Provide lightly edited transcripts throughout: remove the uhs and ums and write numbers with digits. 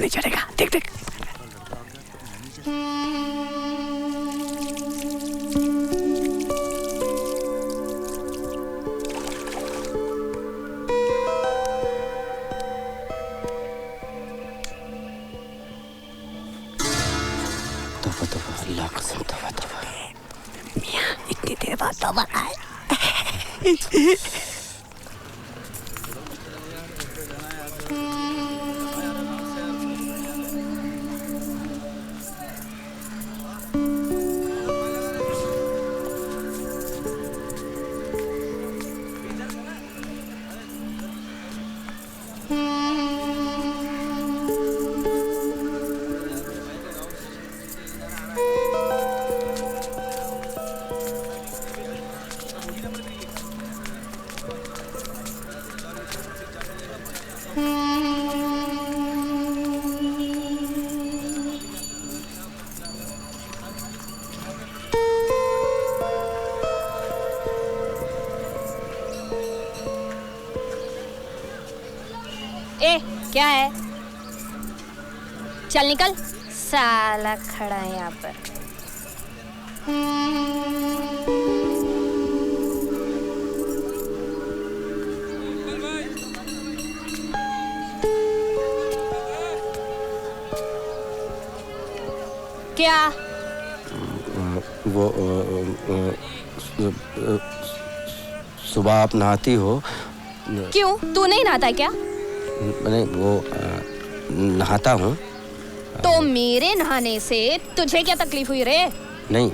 नहीं चढ़ेगा। देख देख। अल्लाह कसम, तौबा तौबा। मियां इतनी देर बाद तौबा आए। ए, क्या है? चल निकल। साला खड़ा है यहाँ पर। क्या? वो सुबह आप नहाती हो? क्यों, तू नहीं नहाता है क्या? नहीं, वो नहाता हूँ। तो मेरे नहाने से तुझे क्या तकलीफ हुई रे? नहीं,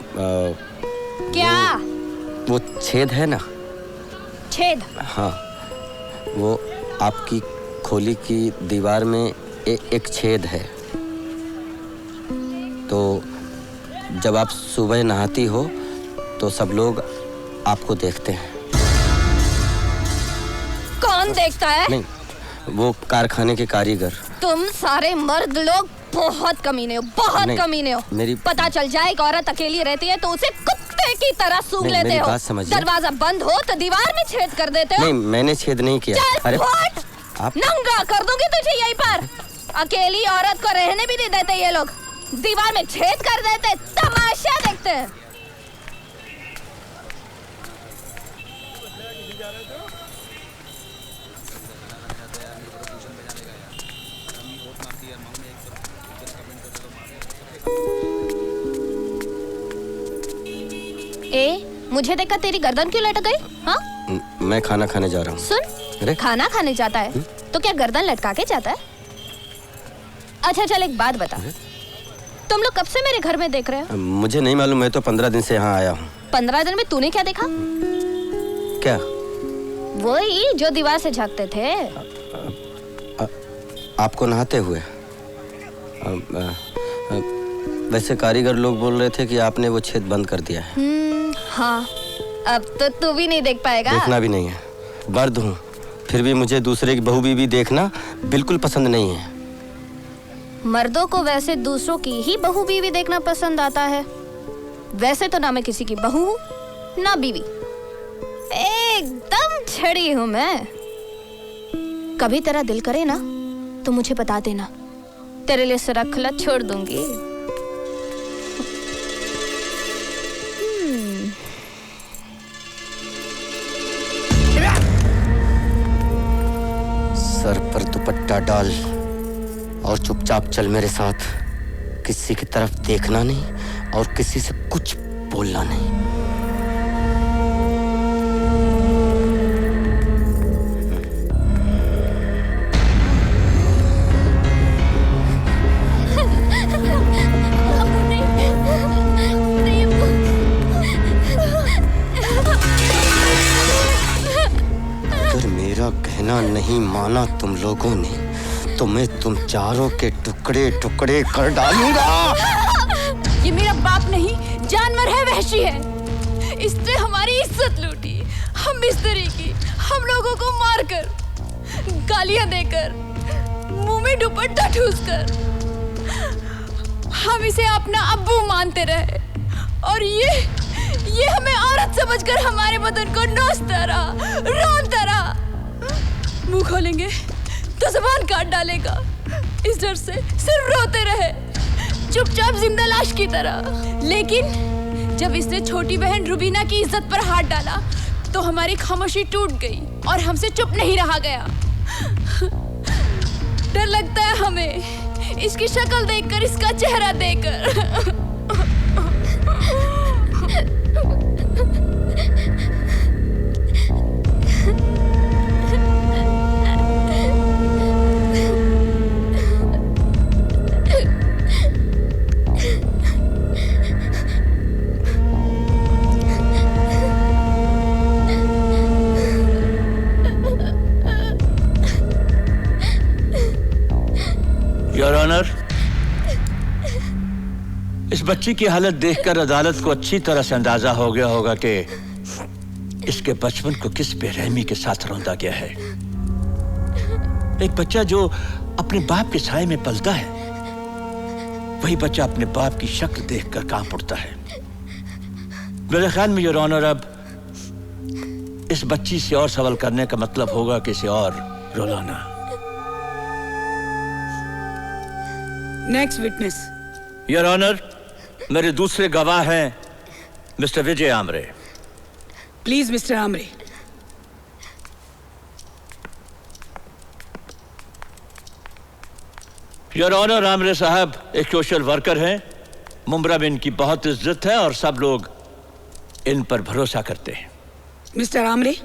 क्या? वो छेद है ना। छेद? हाँ, वो आपकी खोली की दीवार में एक छेद है। तो जब आप सुबह नहाती हो तो सब लोग आपको देखते हैं। कौन देखता है? नहीं, वो कारखाने के कारीगर। तुम सारे मर्द लोग बहुत कमीने हो, बहुत कमीने हो। मेरी पता चल जाए एक औरत अकेली रहती है तो उसे कुत्ते की तरह सूंघ लेते हो। बात समझिए। दरवाजा बंद हो तो दीवार में छेद कर देते हो। नहीं, मैंने छेद नहीं किया। अरे आप नंगा कर दूंगी तुझे यहीं पर। अकेली औरत को रहने भी नहीं देते ये लोग, दीवार में छेद कर देते, तमाशा देखते हैं। ए, मुझे देखकर तेरी गर्दन क्यों लटक गई? हाँ? मैं खाना खाने जा रहा हूँ। सुन, खाना खाने जाता है तो क्या गर्दन लटका के जाता है? अच्छा चल एक बात बता, तुम लोग कब से मेरे घर में देख रहे हो? मुझे नहीं मालूम, मैं तो 15 दिन से यहाँ आया हूँ। 15 दिन में तूने क्या देखा? क्या? वही जो दीवार से झांकते थे। आपको नहाते हुए? वैसे कारीगर लोग बोल रहे थे कि आपने वो छेद बंद कर दिया है। हाँ, अब तो तू भी नहीं देख पाएगा। देखना भी नहीं है, मर्द हूँ, फिर भी मुझे दूसरे की बहू बीवी देखना बिल्कुल पसंद नहीं है। मर्दों को वैसे दूसरों की ही बहू बीवी देखना पसंद आता है। वैसे तो ना मैं किसी की बहू हूँ ना बीवी, एकदम छड़ी हूँ मैं। कभी तेरा दिल करे ना तो मुझे बता देना, तेरे लिए सराख खुला छोड़ दूंगी। सर पर दुपट्टा डाल और चुपचाप चल मेरे साथ। किसी की तरफ देखना नहीं और किसी से कुछ बोलना नहीं। अगर मेरा कहना नहीं माना तुम लोगों ने तो मैं तुम चारों के टुकड़े टुकड़े कर डालूंगा। ये मेरा बाप नहीं, जानवर है, वहशी है। इसने हमारी इज्जत लूटी, हम मिस्त्री की, हम लोगों को मारकर, गालियां देकर, मुंह में दुपट्टा ठूसकर हम इसे अपना अब्बू मानते रहे और ये हमें औरत समझकर हमारे बदन को नोचता रहा, रोता रहा। मुंह खोलेंगे तो ज़बान काट डालेगा, इस डर से सिर्फ रोते रहे, चुपचाप जिंदा लाश की तरह। लेकिन जब इसने छोटी बहन रुबीना की इज्जत पर हाथ डाला तो हमारी खामोशी टूट गई और हमसे चुप नहीं रहा गया। डर लगता है हमें इसकी शक्ल देखकर, इसका चेहरा देखकर। योर ऑनर, इस बच्ची की हालत देखकर अदालत को अच्छी तरह से अंदाजा हो गया होगा कि इसके बचपन को किस बेरहमी के साथ रौंदा गया है। एक बच्चा जो अपने बाप के साए में पलता है, वही बच्चा अपने बाप की शक्ल देखकर कांप उठता है। मेरे ख्याल में योर ऑनर, अब इस बच्ची से और सवाल करने का मतलब होगा कि इसे और रुलाना। Next witness. योर ऑनर, मेरे दूसरे गवाह हैं mister Vijay Amre. Please mister Amre. Your honour, Amre साहब एक सोशल वर्कर हैं। मुंब्रा में इनकी बहुत इज्जत है और सब लोग इन पर भरोसा करते हैं। मिस्टर आमरे,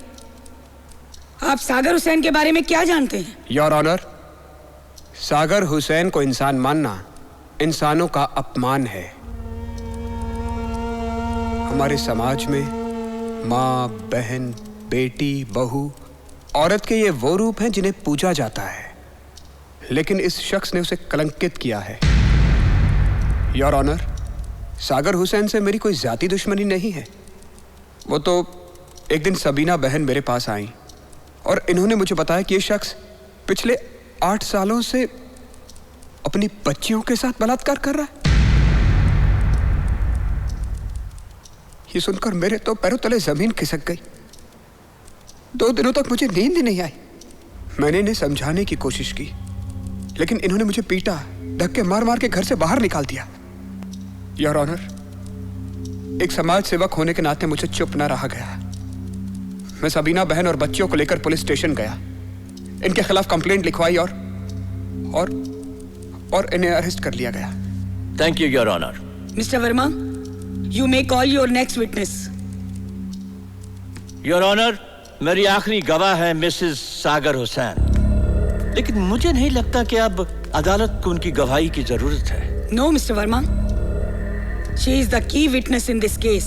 आप सागर हुसैन के बारे में क्या जानते हैं? योर ऑनर, सागर हुसैन को इंसान मानना इंसानों का अपमान है। हमारे समाज में माँ, बहन, बेटी, बहू, औरत के ये वो रूप हैं जिन्हें पूजा जाता है, लेकिन इस शख्स ने उसे कलंकित किया है। योर ऑनर, सागर हुसैन से मेरी कोई जाती दुश्मनी नहीं है। वो तो एक दिन सबीना बहन मेरे पास आई और इन्होंने मुझे बताया कि ये शख्स पिछले 8 सालों से अपनी बच्चियों के साथ बलात्कार कर रहा है। ये सुनकर मेरे तो पैरों तले जमीन खिसक गई। 2 दिनों तक मुझे नींद ही नहीं आई। मैंने इन्हें समझाने की कोशिश की, लेकिन इन्होंने मुझे पीटा, धक्के मार मार के घर से बाहर निकाल दिया। योर ऑनर, एक समाज सेवक होने के नाते मुझे चुप ना रहा गया। मैं सबीना बहन और बच्चियों को लेकर पुलिस स्टेशन गया, इनके खिलाफ कंप्लेंट लिखवाई और इन्हें अरेस्ट कर लिया गया। Thank you your honour. Mister Verma, you may call your next witness. Your honour, मेरी आखिरी गवाह है मिसेस सागर हुसैन, लेकिन मुझे नहीं लगता कि अब अदालत को उनकी गवाही की जरूरत है। No mister Verma, she is the key witness in this case.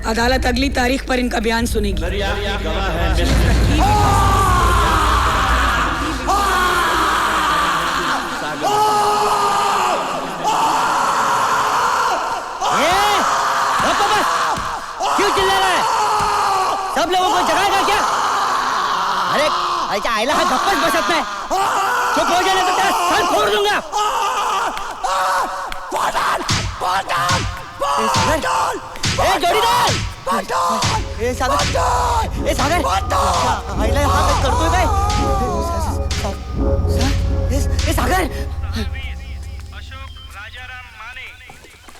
अदालत अगली तारीख पर इनका बयान सुनेगी। मेरी आखिरी गवाह है मिसेस क्यों चिल्ला रहा है? सब लोगों को जगाएगा क्या? अरे ऐसा आइला है धप्पस बसत में। चुप हो जाने तो तेरा सर फोड़ दूंगा। जोड़ीदार! ए सागर! आइला हाथ कर दो बे। सागर!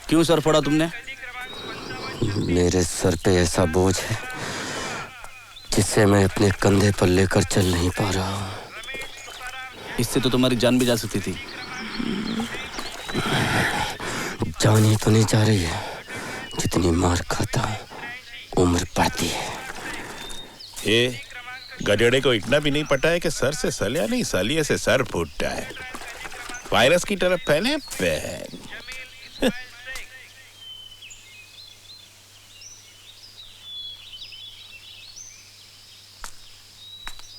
क्यों सर फोड़ा तुमने? मेरे सर पे ऐसा बोझ है जिसे मैं अपने कंधे पर लेकर चल नहीं पा रहा हूँ। इससे तो तुम्हारी जान भी जा सकती थी। जान ही तो नहीं जा रही है, जितनी मार खाता हूँ उम्र बढ़ती है। ये गधेड़े को इतना भी नहीं पता है कि सर से सलिया नहीं, सलिए से सर फूटता है। वायरस की तरफ फैले बहन।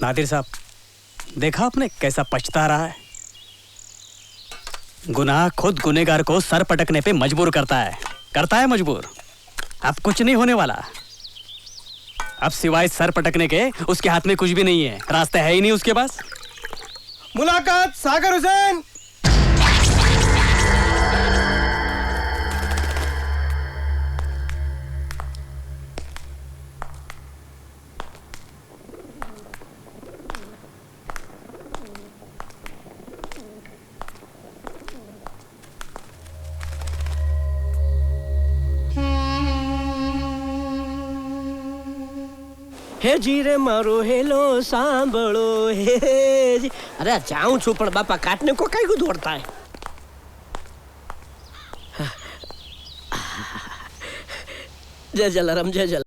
नादिर साहब, देखा आपने कैसा पछता रहा है। गुनाह खुद गुनहगार को सर पटकने पे मजबूर करता है मजबूर। अब कुछ नहीं होने वाला। अब सिवाय सर पटकने के उसके हाथ में कुछ भी नहीं है, रास्ता है ही नहीं उसके पास। मुलाकात सागर हुसैन। હે જીરે મારો હેલો સાંભળો હે જી. અરે જાઉં છું પણ બાપા કાટને કો કઈ ગુદ દોડતા હે. જય જલારામ જય જલારામ.